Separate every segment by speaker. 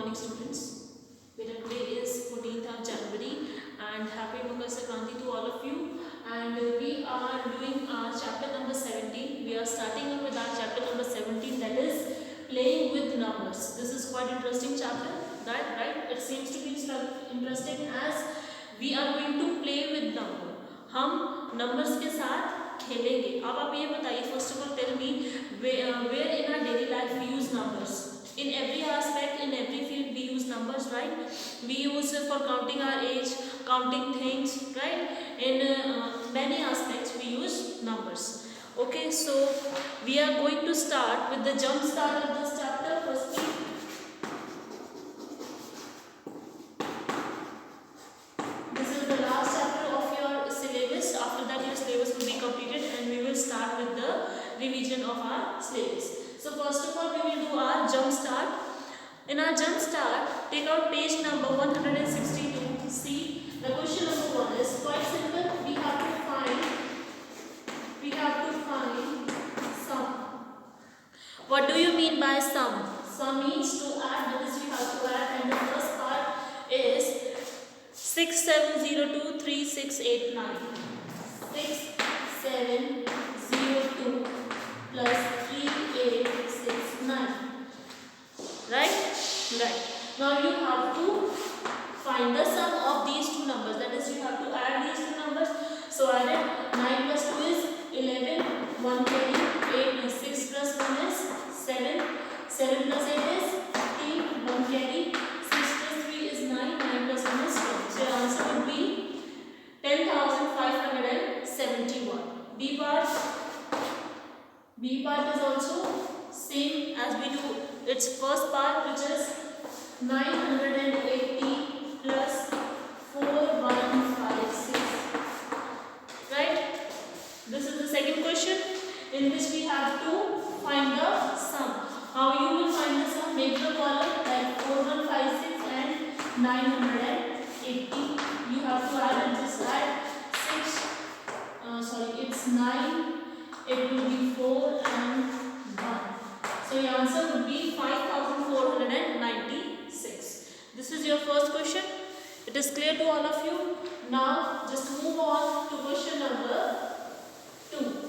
Speaker 1: morning students. Today is 14th of January and happy Makar Sankranti to all of you. And we are doing chapter number 17. We are starting up with our chapter number 17, that is playing with numbers. This is quite interesting chapter, right? It seems to be interesting as we are going to play with number. हम numbers के साथ खेलेंगे. अब आप ये बताइए, first of all tell me where in our daily life we use numbers. In every aspect, in every field we use numbers, right? We use for counting our age, counting things, right? In many aspects we use numbers. Okay, so we are going to start with the jump start of this chapter. Firstly, this is the last chapter of your syllabus. After that your syllabus will be completed and we will start with the revision of our syllabus. So first of all we will do our jump start. In our jump start, take out page number 162. See, the question number 1 is quite simple. We have to find sum. What do you mean by sum? Sum means to add, that is you have to add, and the first part is 67023689. 6702 plus 3869. Right? Now you have to find the sum of these two numbers. That is, you have to add these two numbers. So I added 9 plus 2 is 11. 1 carry. 8 plus 6 plus 1 is 7. 7 plus 8 is 15. 1 carry. 6 plus 3 is 9. 9 plus 1 is 12. So your answer would be 10,571. B part is also same as we do its first part, which is 980 plus 4156. Right? This is the second question in which we have to find the sum. How you will find the sum? Make the column like 4156 and 980. You have to add and just add 6. It's 9. It will be 4 and 1. So your answer would be 5496. This is your first question. It is clear to all of you. Now just move on to question number 2.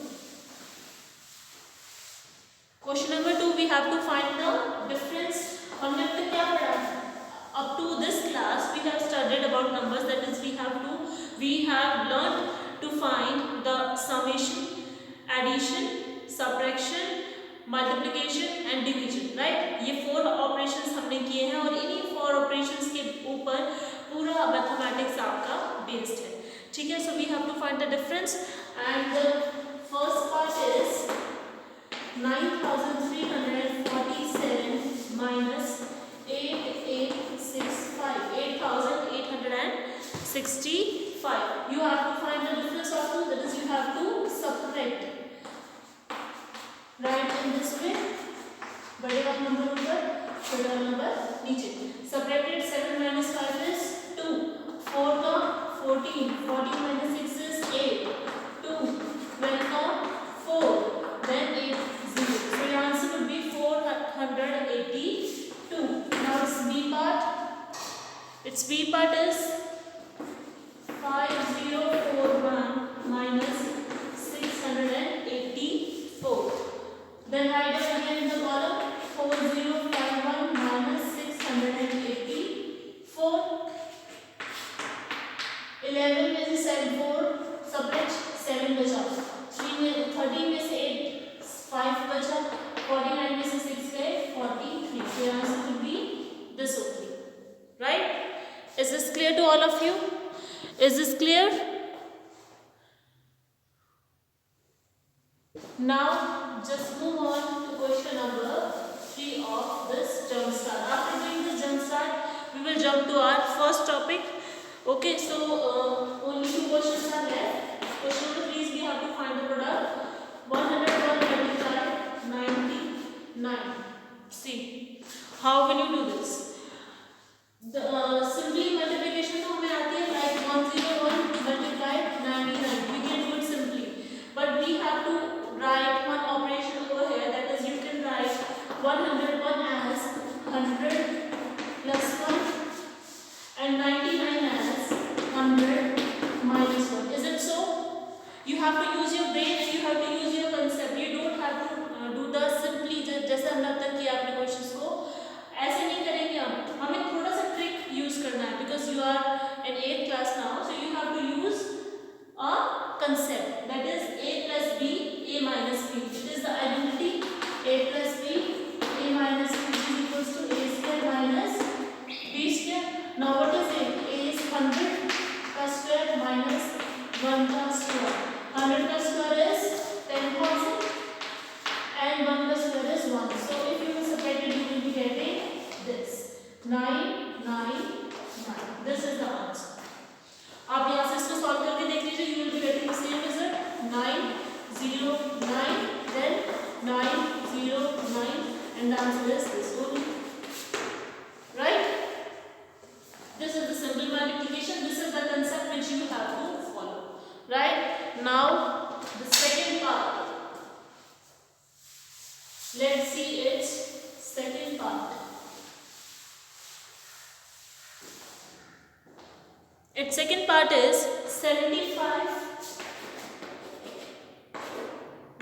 Speaker 1: Question number 2, we have to find the difference. हमने अब तक क्या पढ़ा? Up to this class we have studied about numbers. That is, we have learned to find the summation, addition, subtraction, multiplication and division. Right, ये 4 operations हमने किए हैं और इन्हीं 4 ऑपरेशंस के ऊपर पूरा मैथमेटिक्स आपका बेस्ड है. ठीक है, so we have to find the difference and the first part is 9347 minus 8865. You have to find the difference of two. That is, you have to subtract. Right in this way, बड़े वाला number ऊपर, छोटा वाला number नीचे. Subtracted 7 minus 5 is 2. 4 का 14. 14 minus 6 is 8. 2. 12 का 4. Then 8 0. So your answer would be 482. Now its B part. Its B part is 5041 minus 684. Then write it again in the column. 4051 minus 684. 11 में से 4 subtract 7 बचा. 13 में से 8 5 बचा. 49 में से 6 गए 43. So your answer will be this only. Right? Is this clear to all of you? Is this clear? Now just move on to question number 3 of this jump start. After doing this jump start, we will jump to our first topic. Okay, so only 2 questions are left. Question number 3 is we have to find the product. 199. See, how will you do this? The simply multiplication तो हमें आती है, like 101 multiplied 99. We can do it simply, but we have to write one operation over here. That is, you can write 101 as 100 999. This is the answer. आप यहाँ से इसको solve करके देख लीजिए. You will be getting the same result. 909, then 909, and the answer is this only. Right? This is the simple multiplication. This is the concept which you have to follow. Right? Now the second part. Let's see its second part. Its second part is 75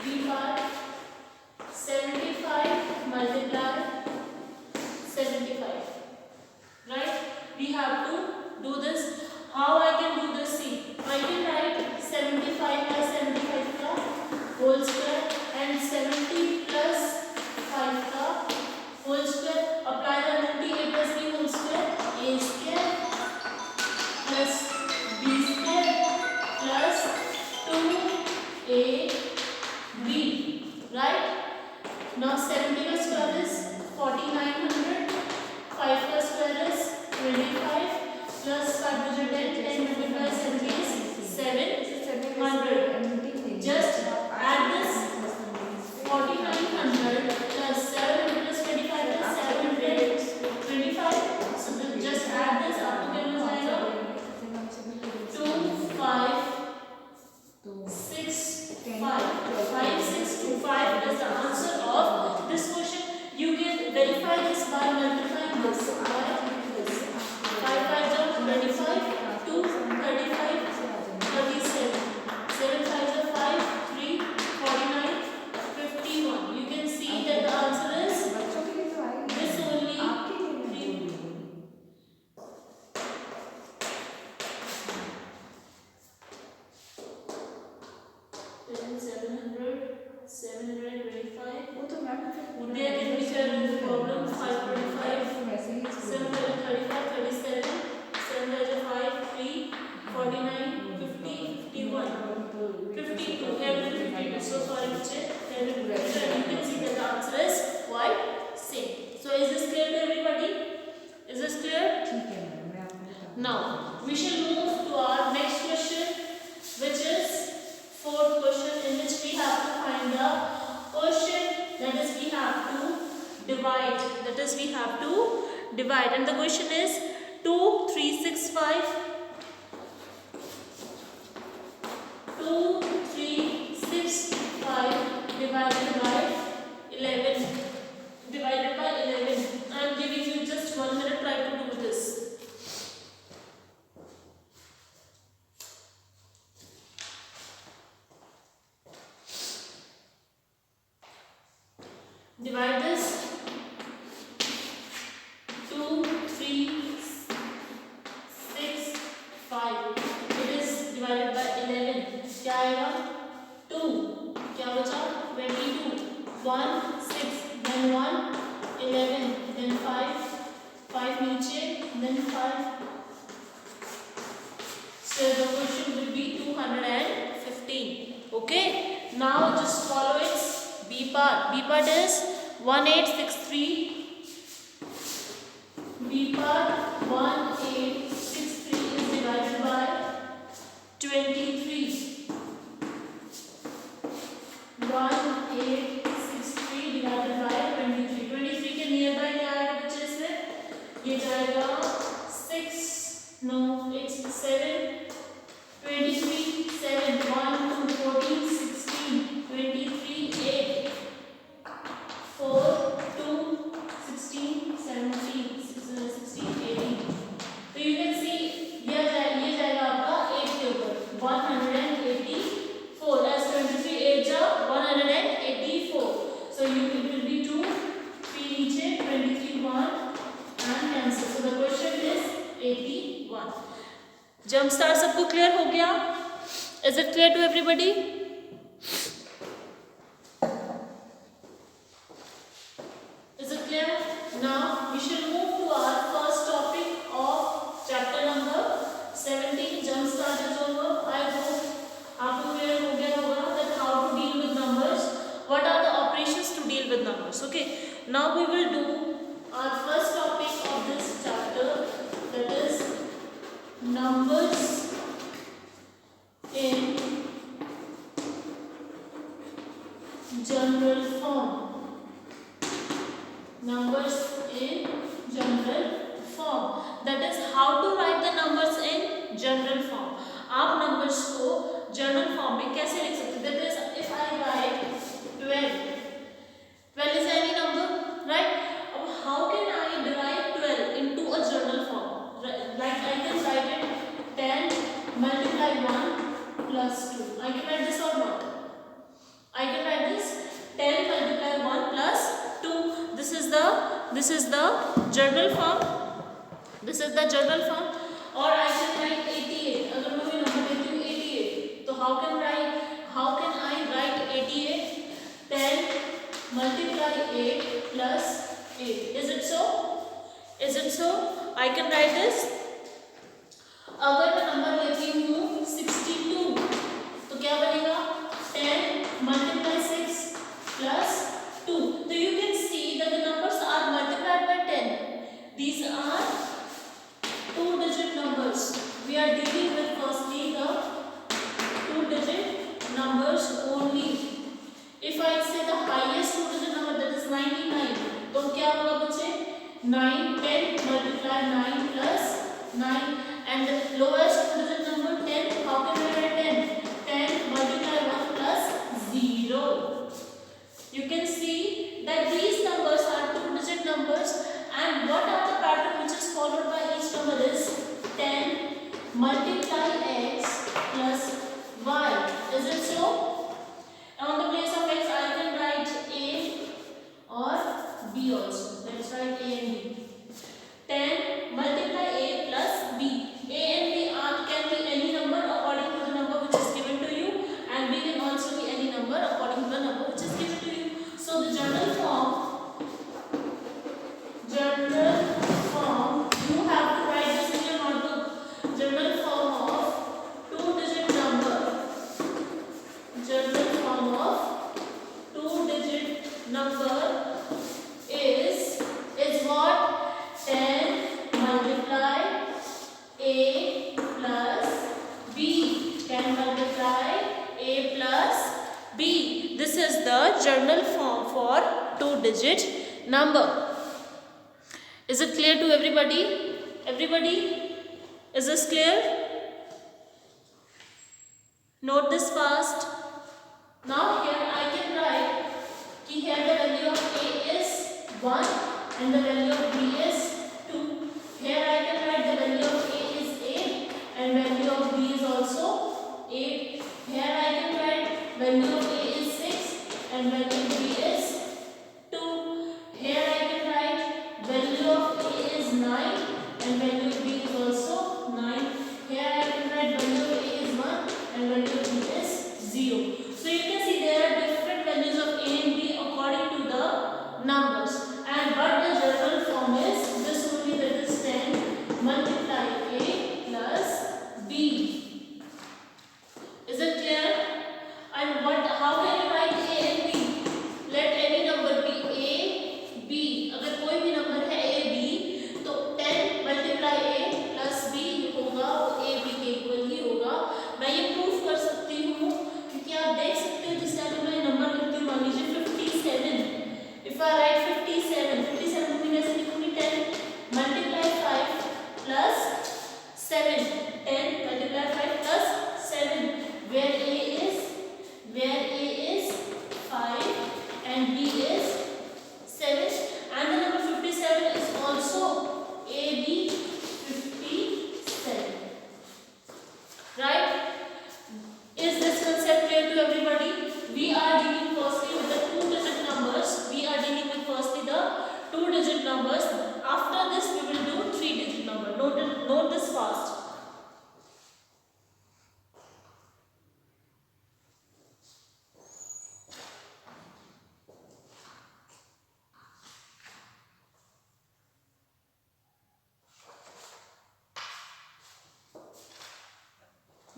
Speaker 1: B part. 75 multiply 75. Right? We have to do this. How I can do this? See, I can write 75 plus 75 ka whole square and 70 plus 5 ka whole square. Apply the multi. A plus b whole square. A square plus b square plus 2ab. Right? Now 70 ka square is 4900. 5 ka square is 25 plus 5 to the 10 multiplied 70 is 700. Just add this 4900 plus 700 plus 25 plus 725. So just add this up to get हो जाएगा 2565. 5625 is the answer of this question. You can verify this by multiplying this. 5 5 is 25, 2 35, 37, 7 5 is 5, 3 49, 51. You can see that the answer is this only 3. 700, 725. There can be a problem. 525, 735, 37, 755, 3, 49, 50, 51, 52. Every 52. So sorry, Mr. Every 52. You can see that the answer is quite same. So is this clear to everybody? Is this clear? Now we shall move to our next question, which is fourth question, in which we have to find the question, that is we have to divide. And the question is 2365 divided by 11. I am giving you just 1 minute. Try to do this. Divide this 2 3 6 5. It is divided by 11. क्या आएगा 2. क्या बचा 22. 1 6 then 1 11 then 5 नीचे then 5. So the question will be 215. Okay. Now just follow its B part. B part is 1863. B part 1863 is divided by 23. 1863 divided by 23. 23 के nearby क्या आएगा बच्चे से? ये जाएगा 6. No, it's 7. 23 7 1 2 14 16 23 8 4 2 16 17 16 18. तो you can see ये जाएगा आपका 8 के ऊपर 184. As 23 8 जा 184. So it will be 2 3 नीचे 23 1 and cancel. So the question is 81. Jump star सबको क्लियर हो गया? Is it clear to everybody? Is it clear? Now we shall move to our first topic of chapter number 17. Jump start is over. I hope आपको clear हो गया होगा that how to deal with numbers. What are the operations to deal with numbers? Okay. Now we will do our first topic of this chapter. numbers in general form. That is how to write the numbers in general form. आप numbers को general form में कैसे लिख सकते हैं? That is if I write 12, 12 is any number, right? अब how can I derive 12 into a general form? Like I can write it 10 multiply 1 plus 2. I can write this or not? I can write this 10 multiply 1 plus 2. This is the general form. This is the general form. Or I can write 88. अगर मैं कोई number लेती हूँ 88, तो how can I write 88? 10 multiply 8 plus 8. Is it so? Is it so? I can write this. अगर मैं number लेती हूँ 62, तो क्या बनेगा? 10 multiply 6 plus 2. So you can see that the numbers are multiplied by 10. These are two-digit numbers. We are dealing with firstly the two-digit numbers only. If I say the highest two-digit number, that is 99, तो क्या होगा बच्चे? 9 10 multiply 9 plus 9, and the lowest two-digit number 10. How can we write 10? 10 multiply 1 plus 0. You can see that these numbers are two-digit numbers, and what are the pattern which is followed by each number is 10 multiply x plus y. Is it so? On the place of x, I can write a or b also. Let's write a and b. 10 multiply a plus b. A and b can be any number according to the number which is given to you, and b can also be any number according to the number which is given to you. So the general form, you have to write this in your notebook. General form of two-digit number. General form of two-digit number is what? 10 multiply a plus b. 10 multiply a plus b. This is the general form for two-digit number. Is it clear to everybody? Everybody? Is this clear? Note this fast. Now here I can write कि here the value of a is 1 and the value of b is 2. Here I can write the value of a is 8 and value of b is also 8. Here I can write value of a is 6 and value of b is 2. Here I can write value of a is 9 and value of b is also 9. Here I can write value of a is 1 and value of b is 0. So you can see there are different values of a and b according to the numbers. And what the general form is, this only, that is 10 multiply a plus b. Is it clear? And how can you write a and b? Let any number be a, b. अगर कोई भी number है a, b, तो 10 multiply a plus b होगा, वो a, b के equal ही होगा. मैं ये प्रूफ कर सकती हूँ क्योंकि आप देख सकते हो, जिससे अगर मैं नंबर लिखती हूँ, मान लीजिए 57. If I write 57 को मैं कैसे लिखूंगी? 10 multiply 5 plus 7. 10 multiply 5 plus 7. Where a is 5 and b is 7. And the number 57 is also AB 57. Right? Is this concept clear to everybody? We are dealing firstly with the two-digit numbers. Two-digit numbers. After this, we will do three-digit number. Note this fast.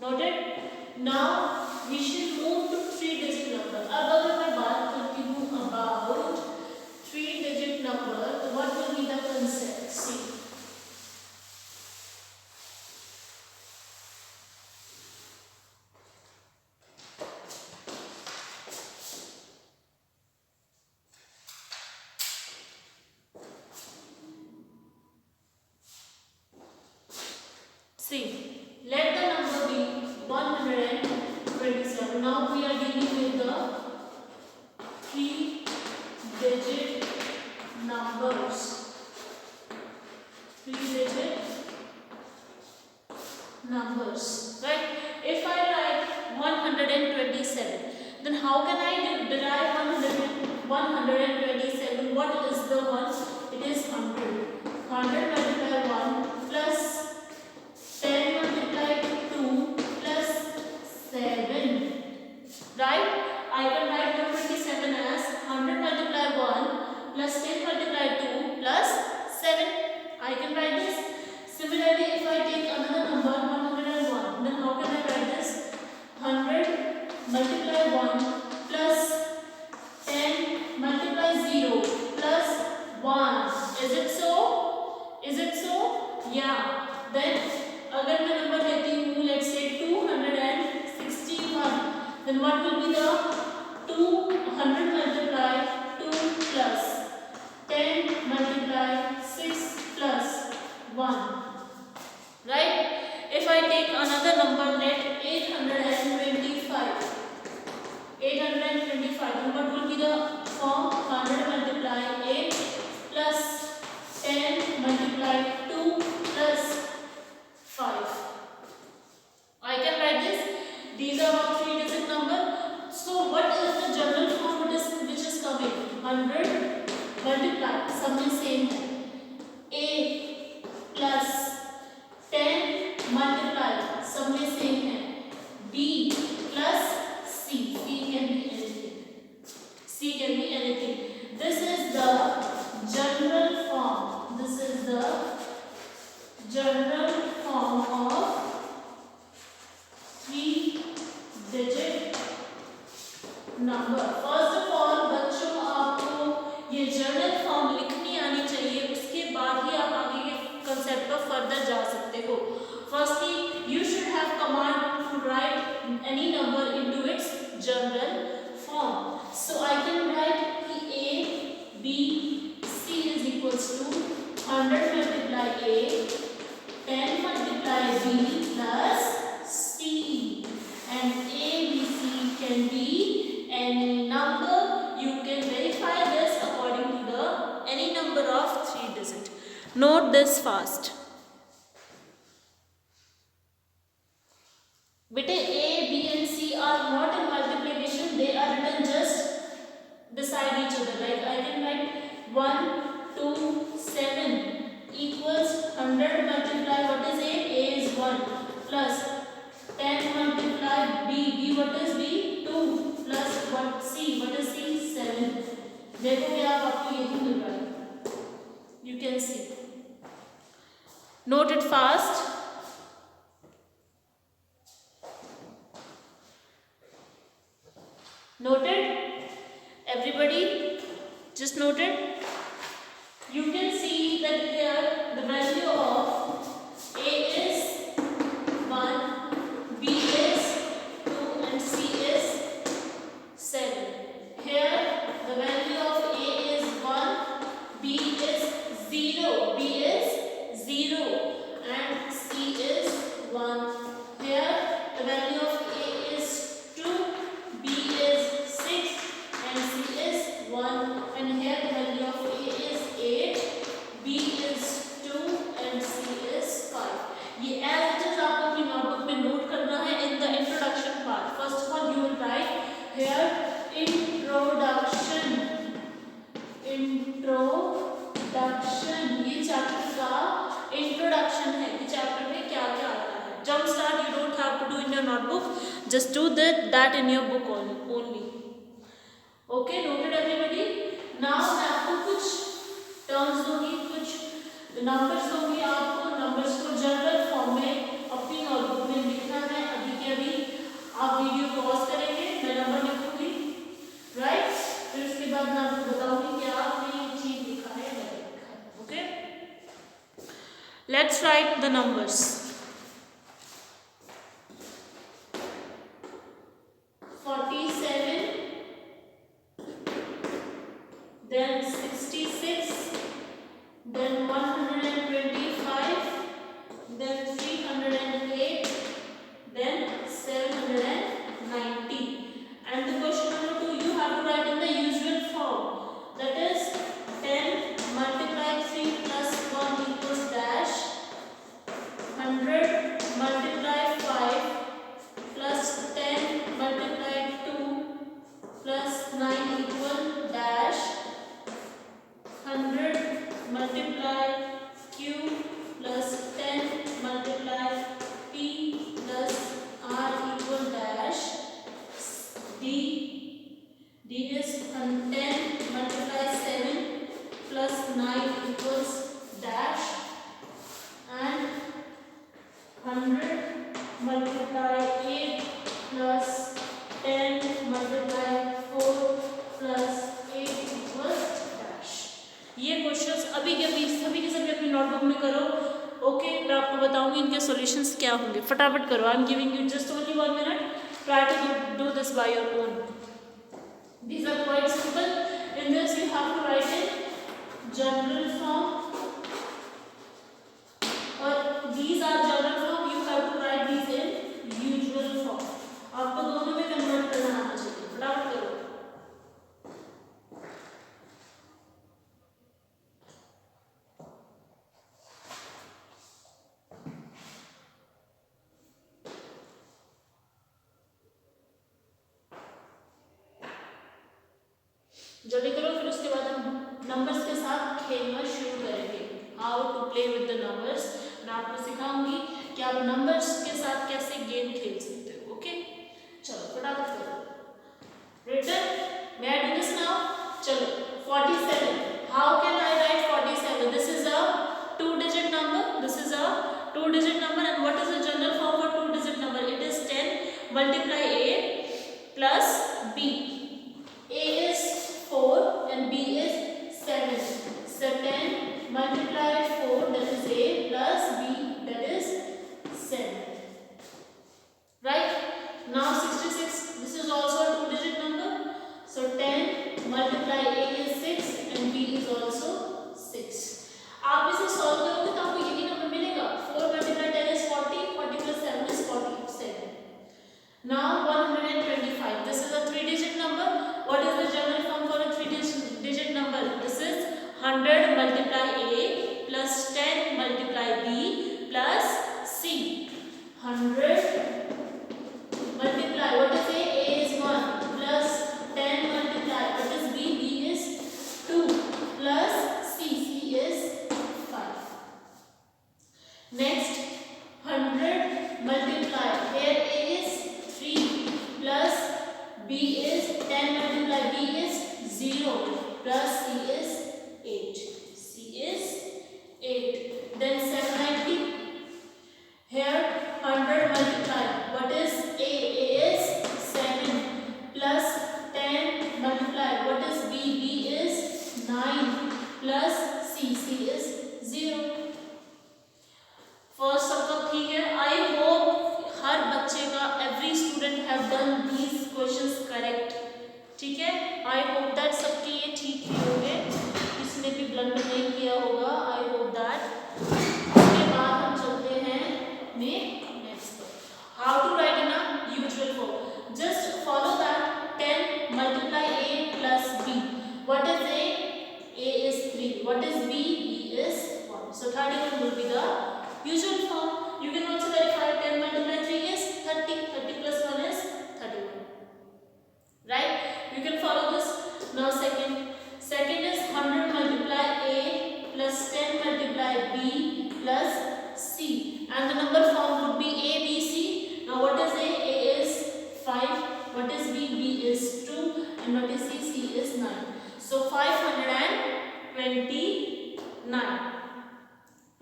Speaker 1: Noted? Now we should move to three-digit number. अब अगर मैं बात करती हूँ about three-digit number, तो what will be the concept? See. See, let the number be 127. Now we are dealing with the 3-digit numbers. 3-digit numbers, right? If I write 127, then how can I derive 127? What is the one? It is 100. 100 multiplied 1 plus 10 multiplied 2 plus 7. Right? I can write 127 as 100 multiplied 1 plus 10 multiplied 2 plus 7. I can write this. Similarly, if I take another number 101, then how can I write this? 100 multiplied 1 plus 10 multiplied 0 plus 1. Is it so? Is it so? Yeah. Then अगर मैं number लेती हूँ, let's say 261, then what will be the 200 multiplied 2 plus 10 multiplied 6 plus 1. Right? If I take another number, let 825. 825, then what will be the form? 100 multiplied 8 plus 10 multiplied 2 plus 5. I can write this. These are our 3-digit number. So what is the general form which is coming? 100 multiplied, सब में same है, a plus 10 multiplied, सब में same है, b plus c. c can be anything. C can be anything. This is the general form. This is the general form of 3-digit number. First of all, बच्चों आपको ये general form लिखनी आनी चाहिए, उसके बाद ही आप आगे के कंसेप्ट पर फर्दर जा सकते हो. Firstly, you should have command to write any number into its general form. So I can write a, b, c is equals to 100 multiply a, 10 multiply b plus c, and a, b, c can be any number. You can verify this according to the any number of 3-digit. Note this fast. Beta a, b and c are not in multiplication. They are written just beside each other. Like I can write 127 equals 100 multiply what is a? A is 1 plus 10 multiply b. b what is b? 2 plus what c? What is c? 7. देखो क्या आपको यही मिल रहा है. You can see. Note it fast. Noted? Everybody? Just noted? You can see that here the value of a is 1, b is 2 and c is 7. Here the value of a is 1, b is 0, b is 0 and c is 1. Here the value of a is 2, b is 6 and c is 1, and here the value of a is 8, b is 2 and c is 5. ये as it is आपको अपनी notebook में note करना है in the introduction part. First of all you will write here introduction. Introduction, ये chapter का introduction है कि चैप्टर में क्या क्या आता है. Jump start you don't have to do in your notebook. Just do that in your book only. Okay, noted everybody. Now मैं आपको कुछ टर्म्स दूंगी, कुछ नंबर्स दूंगी. आपको नंबर्स को जनरल फॉर्म में अपनी नोटबुक में लिखना है. अभी के अभी आप वीडियो पॉज करेंगे, मैं नंबर लिखूंगी, राइट? फिर उसके बाद मैं आपको बताऊंगी कि आपने ये चीज लिखा है या नहीं लिखा है. Okay, let's write the numbers. 47, then 66, then 125, then 300. multiply Q plus 10 multiply P plus R equal dash D. D is 10 multiply 7 plus 9 equals dash, and 100 multiply 8 plus 10 multiply 4 plus 8 equals dash। ये questions अभी के अभी सभी के सभी अपनी notebook में करो। ओके, मैं आपको बताऊंगी इनके सॉल्यूशंस क्या होंगे। फटाफट करो। I am giving you just only 1 minute. Try to do this by your own. These are quite simple. In this you have to write in general form, or these are general form, you have to write these in usual form. आपको दोनों में convert करना आना चाहिए। फटाफट करो। जल्दी करो, फिर उसके बाद हम नंबर्स के साथ खेलना शुरू करेंगे। How to play with the numbers. मैं आपको सिखाऊंगी कि आप नंबर्स के साथ कैसे गेम खेल सकते हो। ओके, चलो फटाफट करो। Written, may I do this now? चलो 47। How can I write 47? This is a 2-digit number. This is a 2-digit number, and what is the general form for 2-digit number? It is 10 multiply A plus B. A is 4 and B is 7. So 10 multiply 4, that is A, plus B, that is 7. Right? Now 66. This is also a 2-digit number. So 10 multiply A is 6 and B is also 6. आप इसे solve करोगे तो आपको यही number मिलेगा। 4 multiply 10 is 40. 40 plus 7 is 47. Now 125. This is a 3-digit number. What is the general form for a 3-digit number? This is 100 multiply A plus 10 multiply B plus C. 100 multiply, what is A? A is 1 plus 10 multiply, what is B? B is 2 plus C. C is 5. Next 100 multiply, here A is 3 plus B is 10 multiply B is 0 plus C is 8. C is 8. Then 790. Here 100 multiply. What is A? A is 7 plus 10 multiply. What is B? B is 9 plus C. C is 0. First सबका ठीक है। I hope हर बच्चे का every student have done these questions correct. ठीक है, आई hope that सबके ये ठीक ही होंगे, किसने भी ब्लंडर नहीं किया होगा। I hope that. उसके बाद हम चलते हैं नेक्स्ट पर। How to write in a usual form. Just follow that 10 multiply A plus B. What is A? A is 3. What is B? B is 1. So 31 will be the usual form. You can also verify 10 multiply 3 is 30. 30 plus 1 is 31. Right? You can follow this. Now second is 100 multiply A plus 10 multiply B plus C. And the number form would be A, B, C. Now what is A? A is 5. What is B? B is 2. And what is C? C is 9. So 529.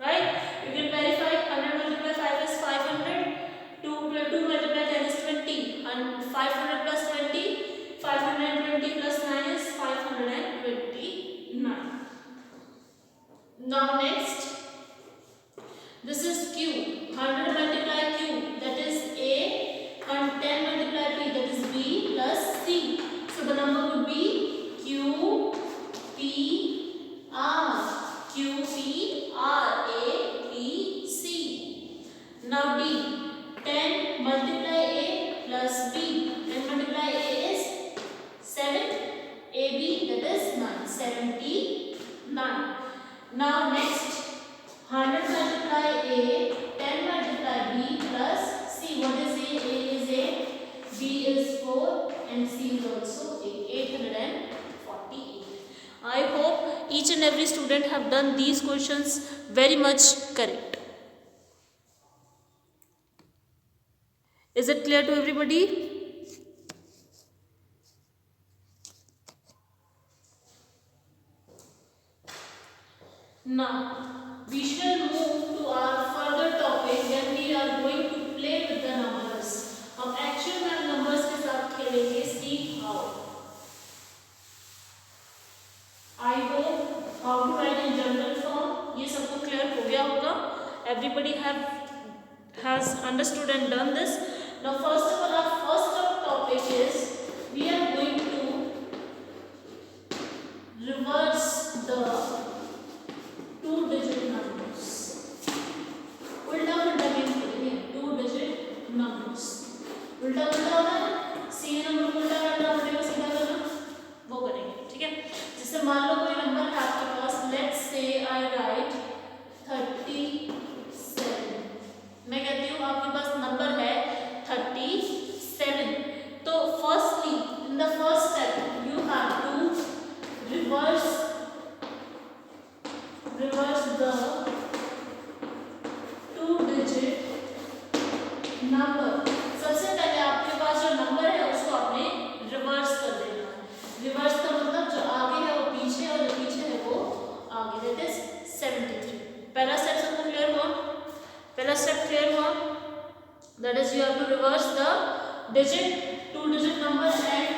Speaker 1: Right? You can verify 100 multiply 5 is 500. 2 multiply 10 is 20. And 500 plus 20. 520 plus 9 is 529. Now next. This is Q. 100 multiply Q. That is A. And 10 multiply P. That is B plus C. So the number would be Q, P, R. Q, P, R, A, P, C. Now D. 10 multiply A plus B. 10 multiply A is 7. AB, that is 9. 79. Now next. 100 multiply A. 10 multiply B plus C. What is A? A is 8. B is 4. And C is also 8. 848. I hope each and every student have done these questions very much correct. Is it clear to everybody? Now we shall move to our further topic when we are going to play with the numbers. हम actual में numbers के साथ खेलेंगे. See how. I hope how to write in general form ये सबको clear हो गया होगा. Everybody has understood and done this. Now first of all, our first topic is we are going to reverse the two-digit numbers. उल्टा पुल्टा game खेलेंगे. two-digit numbers. उल्टा पुल्टा होना है. सीधे नंबर को उल्टा करना पड़ेगा, सीधा करना वो करेंगे. ठीक है. जैसे मान लो कोई नंबर है आपके पास. Let's say I write 37. मैं कहती हूँ आपके पास नंबर है 37. तो firstly in the first step you have to reverse the two-digit number. सबसे पहले आपके पास जो नंबर है उसको आपने रिवर्स कर देना है. रिवर्स का मतलब जो आगे है वो पीछे और जो पीछे है वो आगे. That is 73. पहला स्टेप सबको क्लियर हुआ? पहला स्टेप क्लियर हुआ? That is you have to reverse the digit, two-digit number and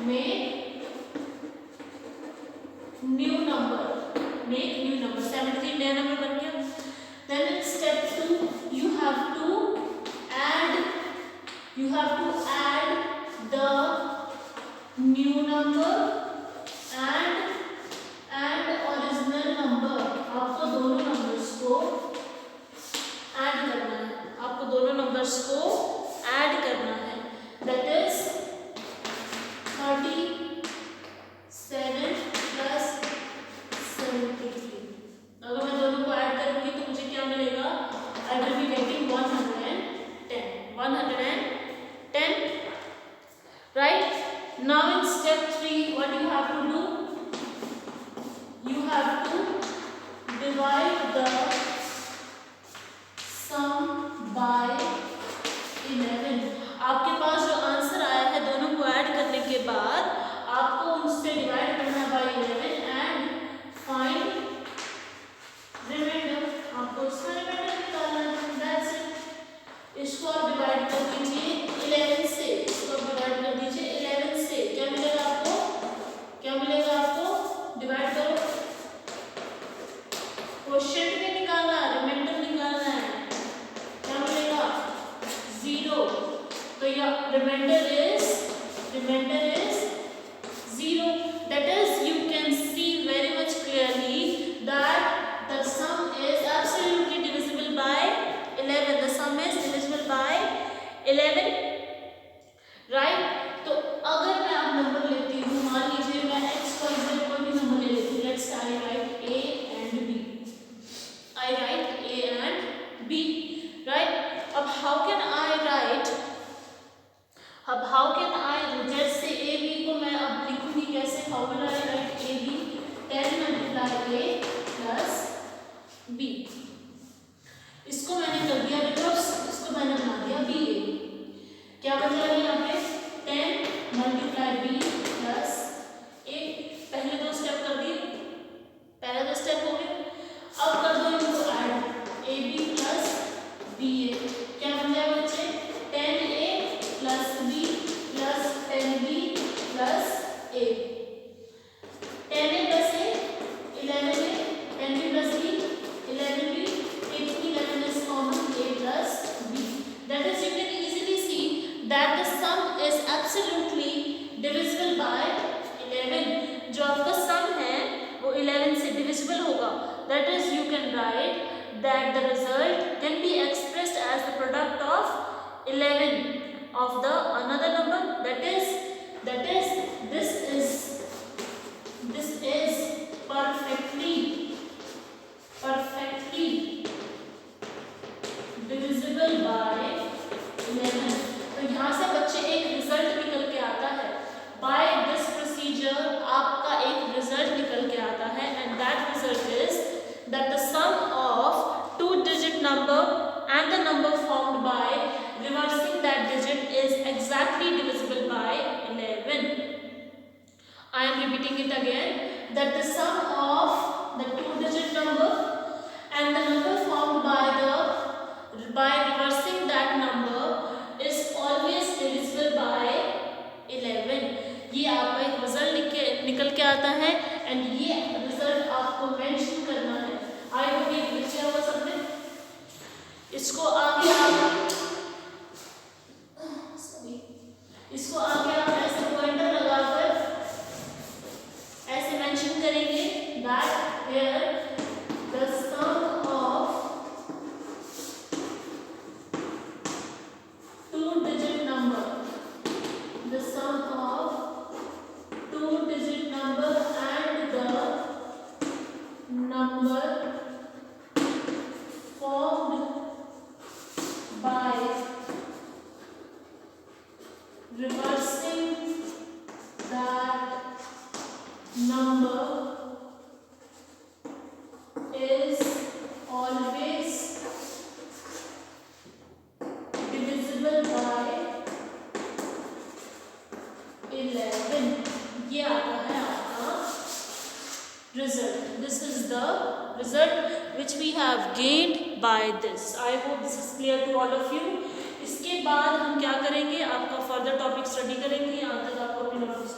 Speaker 1: make new number. 73 नया नंबर बन गया. Then in step 2 you have to add the new number and original number. आपको दोनों numbers को add करना है. That is 37 plus 73. अगर मैं दोनों को ऐड करूंगी तो मुझे क्या मिलेगा? I will be getting 110. Right? Now in step 3 what you have to do? You have to divide the sum by 11. आपके पास जो आंसर आया है दोनों को ऐड करने के बाद आपको उनसे डिवाइड करना है by 11 and find रिमाइंडर. आपको इसका रिमाइंडर निकालना है. That's it. इसको आप डिवाइड कर दीजिए 11 से. क्या मिलेगा आपको? डिवाइड करो. क्वोशिएंट में निकालना है, रिमाइंडर निकालना है. क्या मिलेगा? 0. तो यह reminder is 0. That is you can see very much clearly that the sum is absolutely divisible by 11. The sum is divisible by 11. Right? तो अगर मैं आप नंबर लेती हूँ, मान लीजिए मैं x y z कोई भी नंबर ले लेती हूँ. Let's I write a and b. Right? अब how can I जैसे a b को मैं अब लिखूंगी कैसे? How will I write a b? 10 multiply a plus b. इसको मैंने कर दिया रिवर्स. इसको मैंने बना दिया b a. क्या बन जाएगा यहाँ पे? 10 multiply b plus a. पहले दो स्टेप कर दिए. पहले दो स्टेप हो गए. अब कर दो इनको ऐड. ab plus ba. क्या बन जाएगा बच्चे? 10a plus b plus 10b plus a. 10a plus a 11a. 10b plus b 11b. 11 is common. A plus b. That is you can easily see that the sum is absolutely divisible by 11. जो आपका sum है वो 11 से divisible होगा. That is you can write that the result can be expressed as the product of 11 of the another number. That is this is perfectly divisible by 11. तो यहाँ से बच्चे एक रिजल्ट निकल के आता है. By this procedure आपका एक रिजल्ट निकल के आता है and that and the number formed by reversing that digit is exactly divisible by 11. I am repeating it again, that the sum of the two-digit number and the number formed by reversing that number is always divisible by 11. ये आपका एक result निकल के आता है and ये result आपको mention करना है. आई होप ये लिखा हुआ सबने. इसको आगे आप ऐसे पॉइंटर लगाकर ऐसे मेंशन करेंगे that here the sum of two-digit number, the sum of two-digit number and the number formed by reversing that number is always divisible by 11. ये आता है आपका result. This is the result which we have gained by this. I hope this is clear to all of you. इसके बाद हम क्या करेंगे, आपका फर्दर टॉपिक स्टडी करेंगे. यहाँ तक आपको अपनी नोट्स